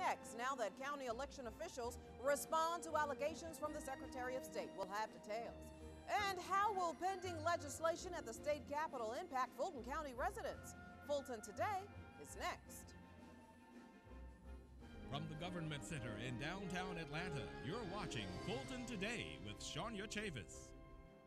next now that county election officials respond to allegations from the Secretary of State? We'll have details. And how will pending legislation at the state capitol impact Fulton County residents? Fulton Today is next. From the Government Center in downtown Atlanta, you're watching Fulton Today with Shania Chavis.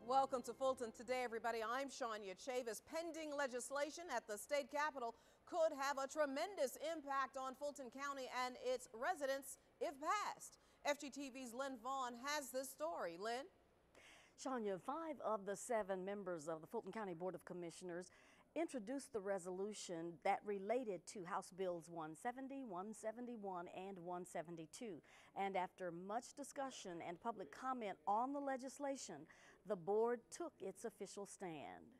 Welcome to Fulton Today, everybody. I'm Shania Chavis. Pending legislation at the state capitol could have a tremendous impact on Fulton County and its residents if passed. FGTV's Lynn Vaughn has this story. Lynn? Shania, 5 of the 7 members of the Fulton County Board of Commissioners introduced the resolution that related to House Bills 170, 171, and 172. And after much discussion and public comment on the legislation, the board took its official stand.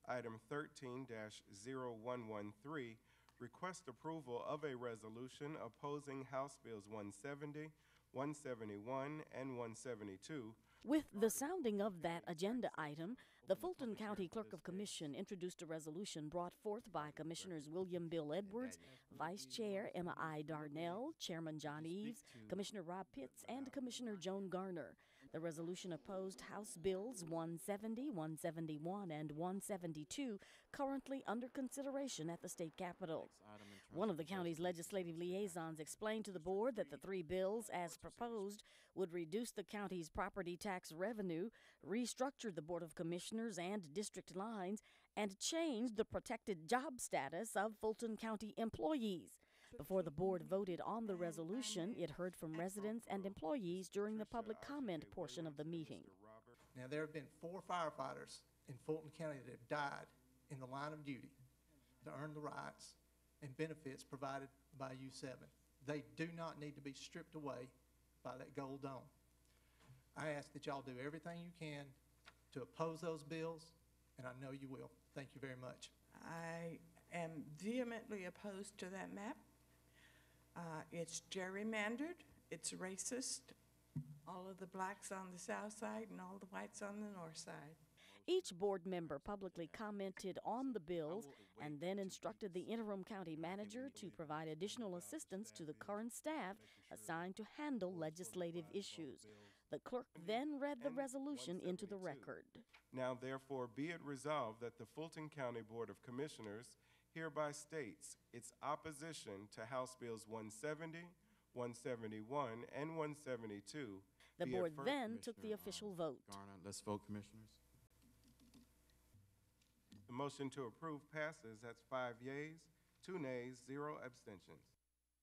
Item 13-0113 requests approval of a resolution opposing House Bills 170, 171, and 172. With the sounding of that agenda item, the Fulton County Clerk of Commission introduced a resolution brought forth by Commissioners William Bill Edwards, Vice Chair Emma I. Darnell, Chairman John Eves, Commissioner Rob Pitts, and Commissioner Joan Garner. The resolution opposed House Bills 170, 171, and 172, currently under consideration at the state capitol. One of the county's legislative liaisons explained to the board that the 3 bills, as proposed, would reduce the county's property tax revenue, restructure the Board of Commissioners and district lines, and change the protected job status of Fulton County employees. Before the board voted on the resolution, it heard from residents and employees during the public comment portion of the meeting. Now, there have been 4 firefighters in Fulton County that have died in the line of duty to earn the rights and benefits provided by U7. They do not need to be stripped away by that gold dome. I ask that y'all do everything you can to oppose those bills, and I know you will. Thank you very much. I am vehemently opposed to that map. It's gerrymandered, it's racist, all of the blacks on the south side and all the whites on the north side. Each board member publicly commented on the bills and then instructed the interim county manager to provide additional assistance to the current staff assigned to handle legislative issues. The clerk then read the resolution into the record. Now therefore be it resolved that the Fulton County Board of Commissioners hereby states its opposition to House Bills 170, 171, and 172. The board then took the official vote. Garner, let's vote, Commissioners. The motion to approve passes. That's 5 yeas, 2 nays, 0 abstentions.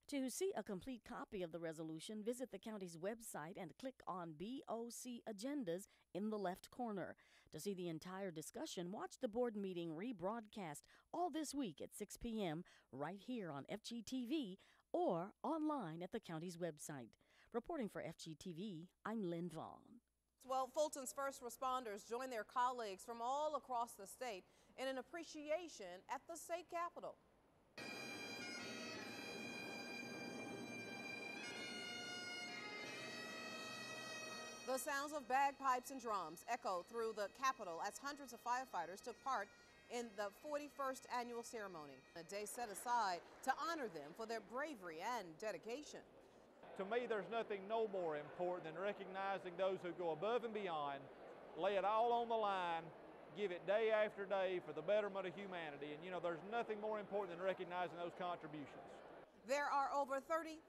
To see a complete copy of the resolution, visit the county's website and click on BOC Agendas in the left corner. To see the entire discussion, watch the board meeting rebroadcast all this week at 6 p.m. right here on FGTV or online at the county's website. Reporting for FGTV, I'm Lynn Vaughn. Well, Fulton's first responders joined their colleagues from all across the state in an appreciation at the state capitol. The sounds of bagpipes and drums echoed through the capitol as hundreds of firefighters took part in the 41st annual ceremony, a day set aside to honor them for their bravery and dedication. To me, there's nothing no more important than recognizing those who go above and beyond, lay it all on the line, give it day after day for the betterment of humanity. And you know, there's nothing more important than recognizing those contributions. There are over 30,000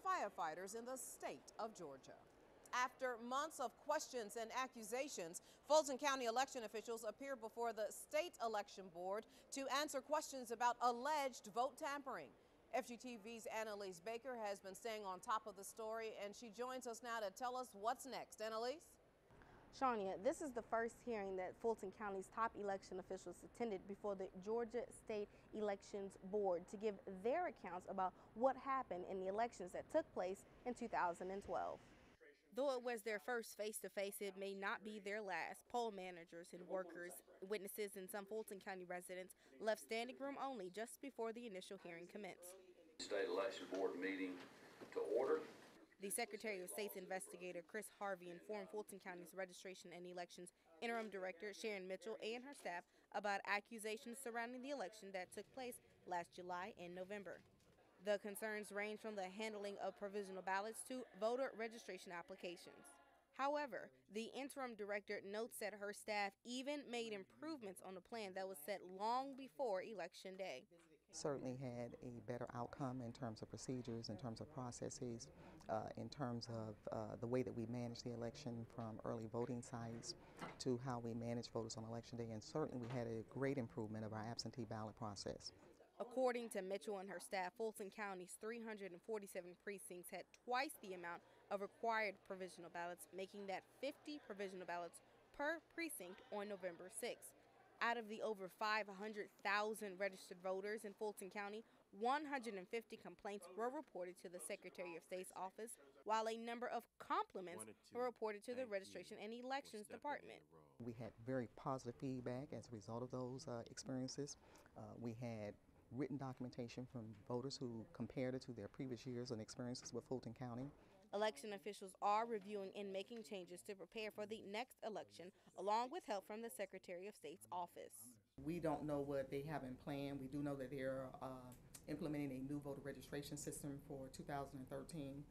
firefighters in the state of Georgia. After months of questions and accusations, Fulton County election officials appeared before the state election board to answer questions about alleged vote tampering. FGTV's Annalise Baker has been staying on top of the story, and she joins us now to tell us what's next. Annalise? Shania, this is the first hearing that Fulton County's top election officials attended before the Georgia State Elections Board to give their accounts about what happened in the elections that took place in 2012. Though it was their first face-to-face, it may not be their last. Poll managers and workers, witnesses, and some Fulton County residents left standing room only just before the initial hearing commenced. State Election Board meeting to order. The Secretary of State's investigator, Chris Harvey, informed Fulton County's Registration and Elections Interim Director, Sharon Mitchell, and her staff about accusations surrounding the election that took place last July and November. The concerns range from the handling of provisional ballots to voter registration applications. However, the interim director notes that her staff even made improvements on the plan that was set long before Election Day. Certainly had a better outcome in terms of procedures, in terms of processes, in terms of the way that we manage the election, from early voting sites to how we manage voters on Election Day, and certainly we had a great improvement of our absentee ballot process. According to Mitchell and her staff, Fulton County's 347 precincts had twice the amount of required provisional ballots, making that 50 provisional ballots per precinct on November 6th. Out of the over 500,000 registered voters in Fulton County, 150 complaints were reported to the Secretary of State's office, while a number of compliments were reported to the Registration and Elections Department. We had very positive feedback as a result of those experiences. We had written documentation from voters who compared it to their previous years and experiences with Fulton County. Election officials are reviewing and making changes to prepare for the next election, along with help from the Secretary of State's office. We don't know what they have in plan. We do know that they're implementing a new voter registration system for 2013.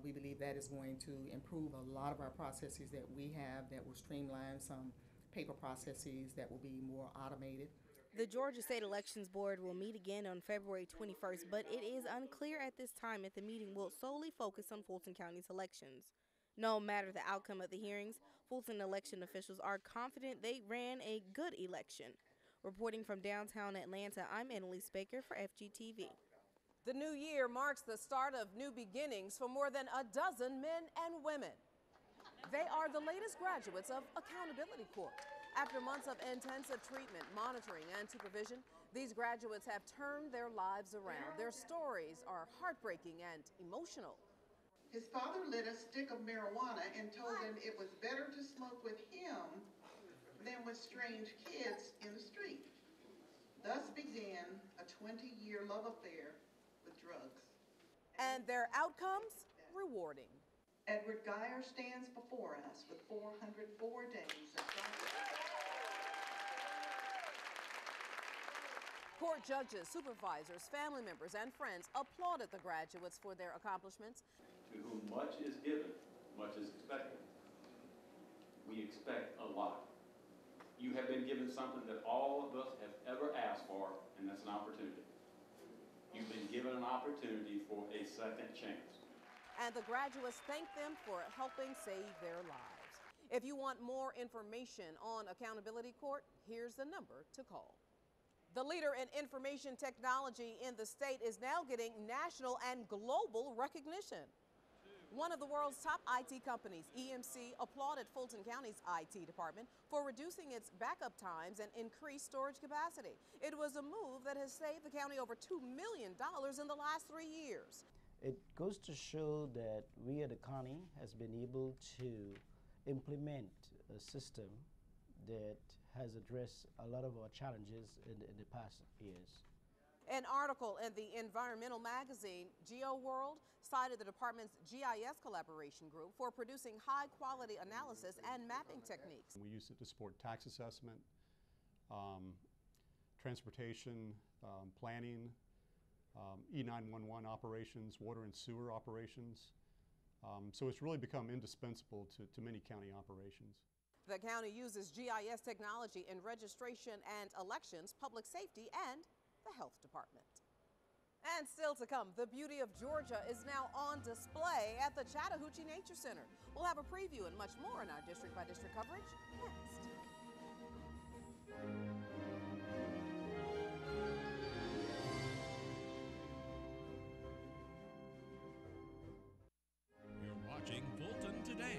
We believe that is going to improve a lot of our processes that we have, that will streamline some paper processes that will be more automated. The Georgia State Elections Board will meet again on February 21st, but it is unclear at this time if the meeting will solely focus on Fulton County's elections. No matter the outcome of the hearings, Fulton election officials are confident they ran a good election. Reporting from downtown Atlanta, I'm Annalise Baker for FGTV. The new year marks the start of new beginnings for more than a dozen men and women. They are the latest graduates of Accountability Court. After months of intensive treatment, monitoring, and supervision, these graduates have turned their lives around. Their stories are heartbreaking and emotional. His father lit a stick of marijuana and told him it was better to smoke with him than with strange kids in the street. Thus began a 20-year love affair with drugs. And their outcomes? Rewarding. Edward Geyer stands before us with 404 days of Court judges, supervisors, family members, and friends applauded the graduates for their accomplishments. To whom much is given, much is expected. We expect a lot. You have been given something that all of us have ever asked for, and that's an opportunity. You've been given an opportunity for a second chance. And the graduates thank them for helping save their lives. If you want more information on Accountability Court, here's the number to call. The leader in information technology in the state is now getting national and global recognition. One of the world's top IT companies, EMC, applauded Fulton County's IT department for reducing its backup times and increased storage capacity. It was a move that has saved the county over $2 million in the last 3 years. It goes to show that we at the county has been able to implement a system that has addressed a lot of our challenges in the past years. An article in the environmental magazine GeoWorld cited the department's GIS collaboration group for producing high-quality analysis and mapping techniques. We use it to support tax assessment, transportation, planning, E911 operations, water and sewer operations. So it's really become indispensable to many county operations. The county uses GIS technology in registration and elections, public safety, and the health department. And still to come, the beauty of Georgia is now on display at the Chattahoochee Nature Center. We'll have a preview and much more in our district-by-district coverage next. You're watching Fulton Today.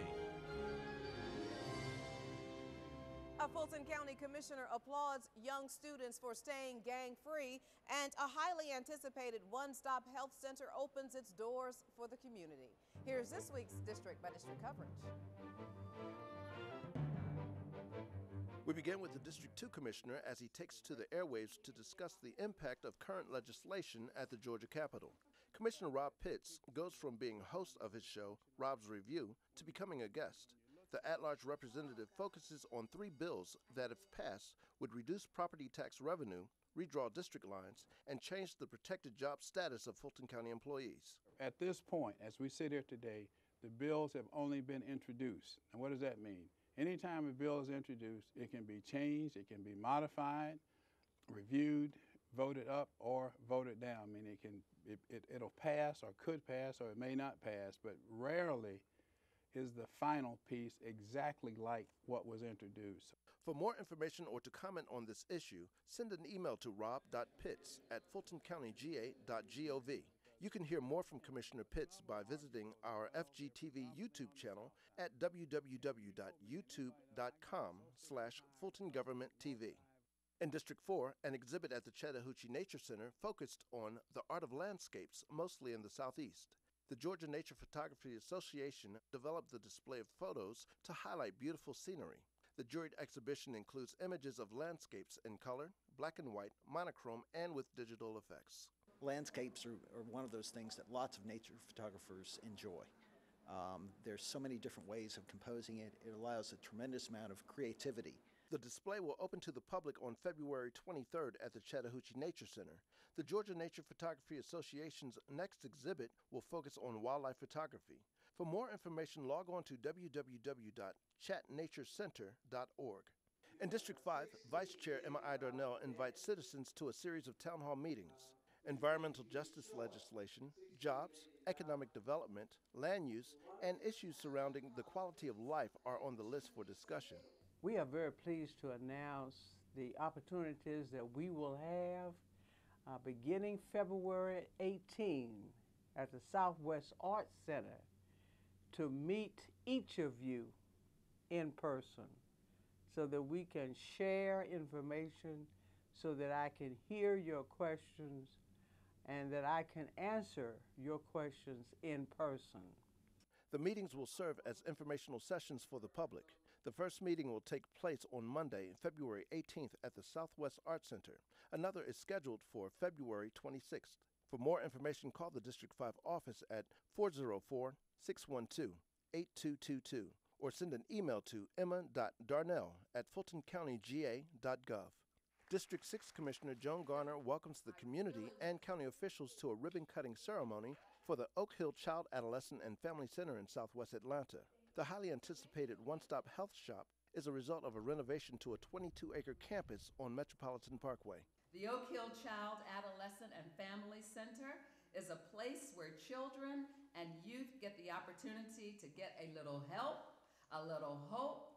A Fulton County commissioner applauds young students for staying gang-free, and a highly anticipated one-stop health center opens its doors for the community. Here's this week's district-by-district coverage. We begin with the District 2 Commissioner as he takes to the airwaves to discuss the impact of current legislation at the Georgia Capitol. Commissioner Rob Pitts goes from being host of his show, Rob's Review, to becoming a guest. The at-large representative focuses on 3 bills that, if passed, would reduce property tax revenue, redraw district lines, and change the protected job status of Fulton County employees. At this point, as we sit here today, the bills have only been introduced. And what does that mean? Anytime a bill is introduced, it can be changed, it can be modified, reviewed, voted up, or voted down. I mean, it'll pass or could pass or it may not pass, but rarely is the final piece exactly like what was introduced. For more information or to comment on this issue, send an email to rob.pitts@fultoncountyga.gov. You can hear more from Commissioner Pitts by visiting our FGTV YouTube channel at www.youtube.com/FultonGovernmentTV. In District 4, an exhibit at the Chattahoochee Nature Center focused on the art of landscapes, mostly in the southeast. The Georgia Nature Photography Association developed the display of photos to highlight beautiful scenery. The juried exhibition includes images of landscapes in color, black and white, monochrome, and with digital effects. Landscapes are one of those things that lots of nature photographers enjoy. There's so many different ways of composing it. It allows a tremendous amount of creativity. The display will open to the public on February 23rd at the Chattahoochee Nature Center. The Georgia Nature Photography Association's next exhibit will focus on wildlife photography. For more information, log on to www.chatnaturecenter.org. In District 5, Vice Chair Emma I. Darnell invites citizens to a series of town hall meetings. Environmental justice legislation, jobs, economic development, land use, and issues surrounding the quality of life are on the list for discussion. We are very pleased to announce the opportunities that we will have beginning February 18 at the Southwest Arts Center to meet each of you in person so that we can share information, so that I can hear your questions and that I can answer your questions in person. The meetings will serve as informational sessions for the public. The first meeting will take place on Monday, February 18th at the Southwest Arts Center. Another is scheduled for February 26th. For more information, call the District 5 office at 404-612-8222 or send an email to emma.darnell@fultoncountyga.gov. District 6 Commissioner Joan Garner welcomes the community and county officials to a ribbon-cutting ceremony for the Oak Hill Child, Adolescent, and Family Center in Southwest Atlanta. The highly anticipated one-stop health shop is a result of a renovation to a 22-acre campus on Metropolitan Parkway. The Oak Hill Child, Adolescent, and Family Center is a place where children and youth get the opportunity to get a little help, a little hope,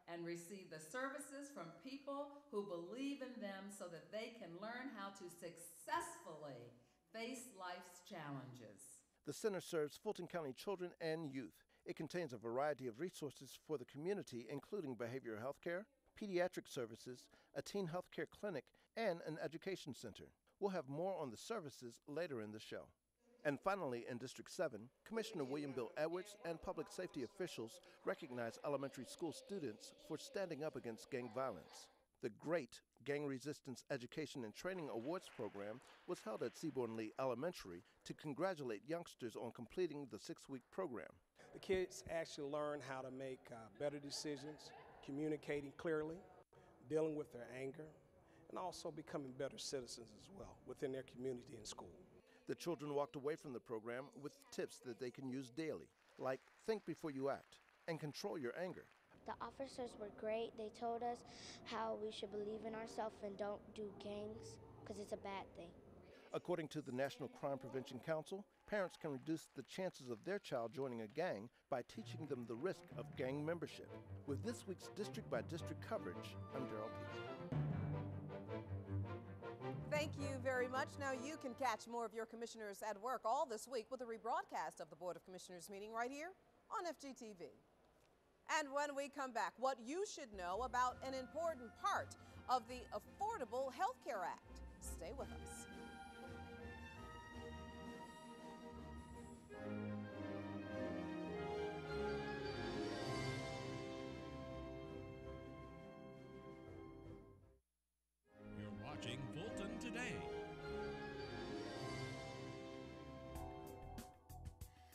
and receive the services from people who believe in them so that they can learn how to successfully face life's challenges. The center serves Fulton County children and youth. It contains a variety of resources for the community, including behavioral health care, pediatric services, a teen health care clinic, and an education center. We'll have more on the services later in the show. And finally, in District 7, Commissioner William Bill Edwards and public safety officials recognize elementary school students for standing up against gang violence. The Great Gang Resistance Education and Training Awards program was held at Seaborn Lee Elementary to congratulate youngsters on completing the 6-week program. The kids actually learn how to make better decisions, communicating clearly, dealing with their anger, and also becoming better citizens as well within their community and school. The children walked away from the program with tips that they can use daily, like think before you act and control your anger. The officers were great. They told us how we should believe in ourselves and don't do gangs because it's a bad thing. According to the National Crime Prevention Council, parents can reduce the chances of their child joining a gang by teaching them the risk of gang membership. With this week's District by District coverage, I'm Gerald Pease. Thank you very much. Now you can catch more of your commissioners at work all this week with a rebroadcast of the Board of Commissioners meeting right here on FGTV. And when we come back, what you should know about an important part of the Affordable Health Care Act. Stay with us. You're watching Fulton Today.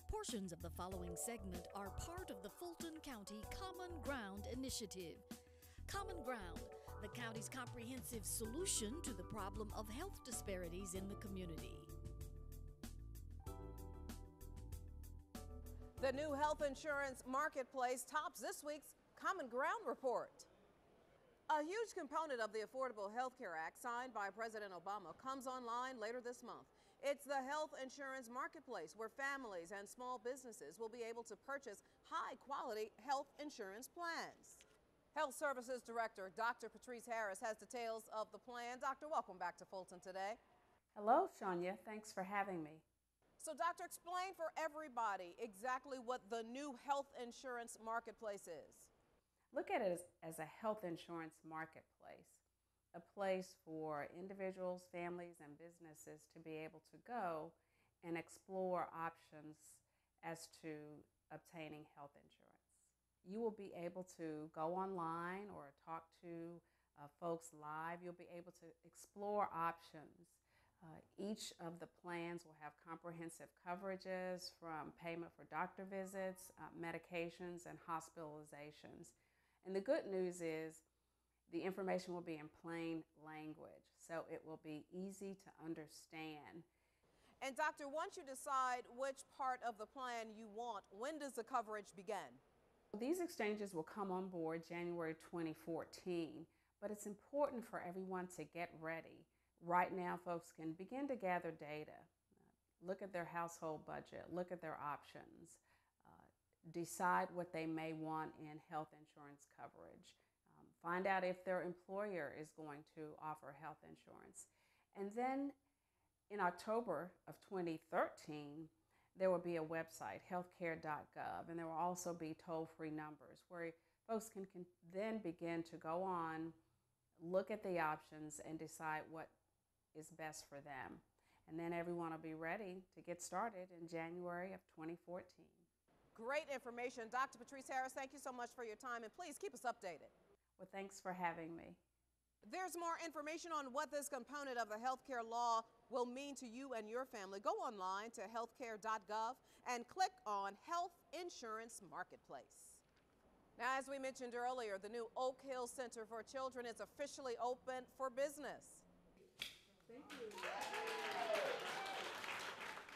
Portions of the following segment are part of the Fulton County Common Ground Initiative. Common Ground, the county's comprehensive solution to the problem of health disparities in the community. The new health insurance marketplace tops this week's Common Ground report. A huge component of the Affordable Health Care Act signed by President Obama comes online later this month. It's the health insurance marketplace where families and small businesses will be able to purchase high-quality health insurance plans. Health Services Director Dr. Patrice Harris has details of the plan. Doctor, welcome back to Fulton today. Hello, Shania. Thanks for having me. So, Doctor, explain for everybody exactly what the new health insurance marketplace is. Look at it as a health insurance marketplace, a place for individuals, families, and businesses to be able to go and explore options as to obtaining health insurance. You will be able to go online or talk to folks live. You'll be able to explore options. Each of the plans will have comprehensive coverages from payment for doctor visits, medications, and hospitalizations. And the good news is the information will be in plain language, so it will be easy to understand. And doctor, once you decide which part of the plan you want, when does the coverage begin? These exchanges will come on board January 2014, but it's important for everyone to get ready. Right now, folks can begin to gather data, look at their household budget, look at their options, decide what they may want in health insurance coverage, find out if their employer is going to offer health insurance. And then in October of 2013, there will be a website, healthcare.gov, and there will also be toll-free numbers where folks can then begin to go on, look at the options, and decide what is best for them. And then everyone will be ready to get started in January of 2014. Great information. Dr. Patrice Harris, thank you so much for your time, and please keep us updated. Well, thanks for having me. There's more information on what this component of the healthcare law will mean to you and your family. Go online to healthcare.gov and click on Health Insurance Marketplace. Now, as we mentioned earlier, the new Oak Hill Center for Children is officially open for business. Thank you.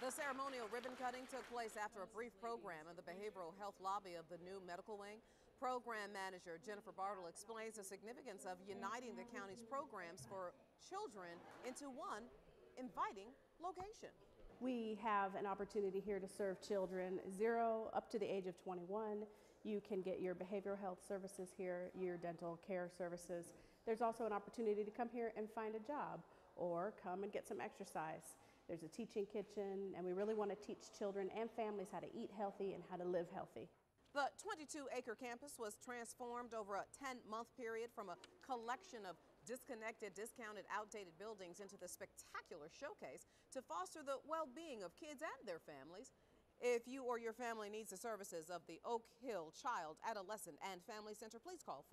The ceremonial ribbon cutting took place after a brief program in the behavioral health lobby of the new medical wing. Program manager Jennifer Bartle explains the significance of uniting the county's programs for children into one inviting location. We have an opportunity here to serve children 0 up to the age of 21. You can get your behavioral health services here, your dental care services. There's also an opportunity to come here and find a job or come and get some exercise. There's a teaching kitchen, and we really want to teach children and families how to eat healthy and how to live healthy. The 22-acre campus was transformed over a 10-month period from a collection of disconnected, discounted, outdated buildings into the spectacular showcase to foster the well-being of kids and their families. If you or your family needs the services of the Oak Hill Child, Adolescent, and Family Center, please call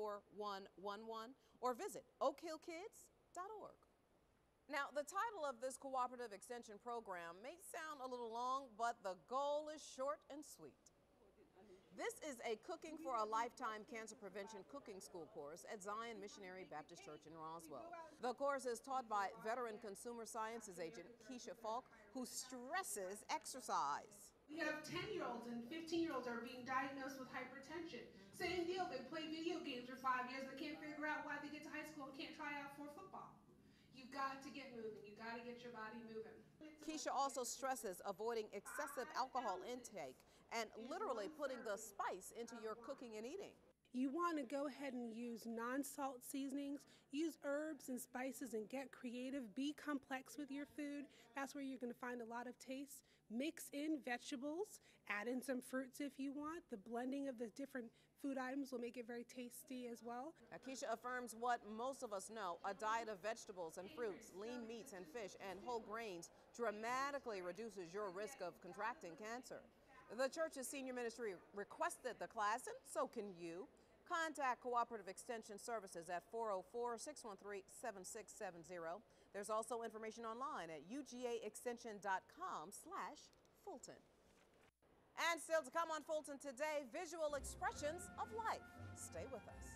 404-612-4111 or visit oakhillkids.org. Now, the title of this cooperative extension program may sound a little long, but the goal is short and sweet. This is a Cooking for a Lifetime Cancer Prevention cooking school course at Zion Missionary Baptist Church in Roswell. The course is taught by veteran consumer sciences agent Keisha Falk, who stresses exercise. We have 10-year-olds and 15-year-olds are being diagnosed with hypertension. Same deal, they play video games for 5 years, they can't figure out why they get to high school and can't try out for football. You've got to get moving, you've got to get your body moving. Keisha also stresses avoiding excessive alcohol intake and literally putting the spice into your cooking and eating. You want to go ahead and use non-salt seasonings, use herbs and spices and get creative, be complex with your food. That's where you're going to find a lot of taste. Mix in vegetables, add in some fruits if you want. The blending of the different food items will make it very tasty as well. Keisha affirms what most of us know, a diet of vegetables and fruits, lean meats and fish, and whole grains dramatically reduces your risk of contracting cancer. The church's senior ministry requested the class, and so can you. Contact Cooperative Extension Services at 404-613-7670. There's also information online at ugaextension.com/Fulton. And still to come on Fulton today, visual expressions of life. Stay with us.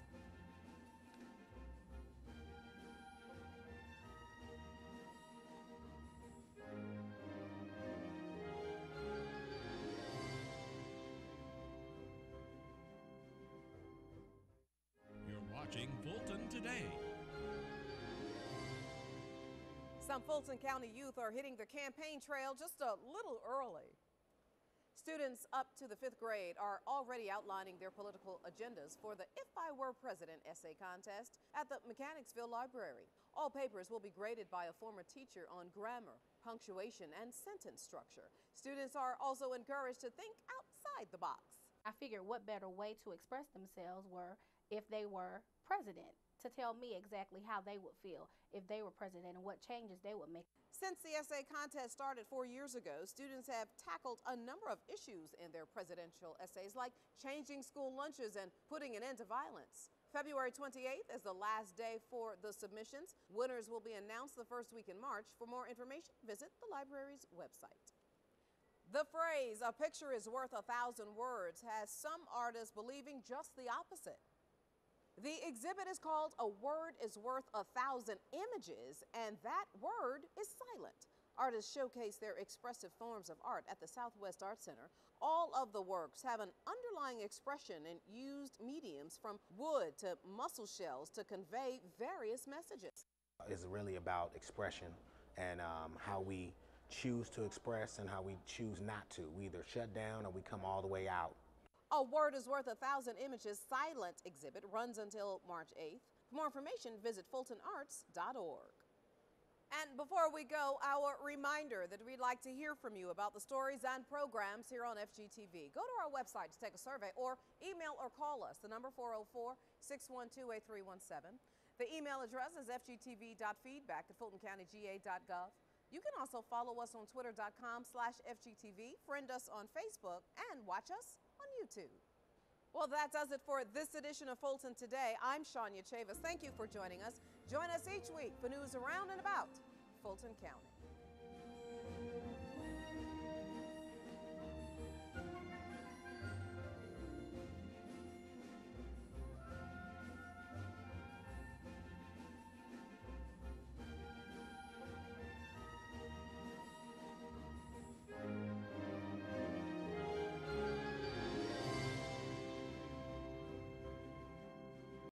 Today. Some Fulton County youth are hitting the campaign trail just a little early. Students up to the 5th grade are already outlining their political agendas for the If I Were President essay contest at the Mechanicsville Library. All papers will be graded by a former teacher on grammar, punctuation, and sentence structure. Students are also encouraged to think outside the box. I figured what better way to express themselves were if they were president, to tell me exactly how they would feel if they were president and what changes they would make. Since the essay contest started 4 years ago, students have tackled a number of issues in their presidential essays, like changing school lunches and putting an end to violence. February 28th is the last day for the submissions. Winners will be announced the first week in March. For more information, visit the library's website. The phrase, "a picture is worth 1,000 words," has some artists believing just the opposite. The exhibit is called "A Word is Worth 1,000 Images," and that word is silent. Artists showcase their expressive forms of art at the Southwest Art Center. All of the works have an underlying expression and used mediums from wood to mussel shells to convey various messages. It's really about expression and how we choose to express and how we choose not to. We either shut down or we come all the way out. A Word is Worth 1,000 Images silent exhibit runs until March 8th. For more information, visit fultonarts.org. And before we go, our reminder that we'd like to hear from you about the stories and programs here on FGTV. Go to our website to take a survey or email or call us. The number 404-612-8317. The email address is fgtv.feedback@fultoncountyga.gov. You can also follow us on twitter.com/FGTV, friend us on Facebook, and watch us on YouTube. Well, that does it for this edition of Fulton Today. I'm Shania Chavis. Thank you for joining us. Join us each week for news around and about Fulton County.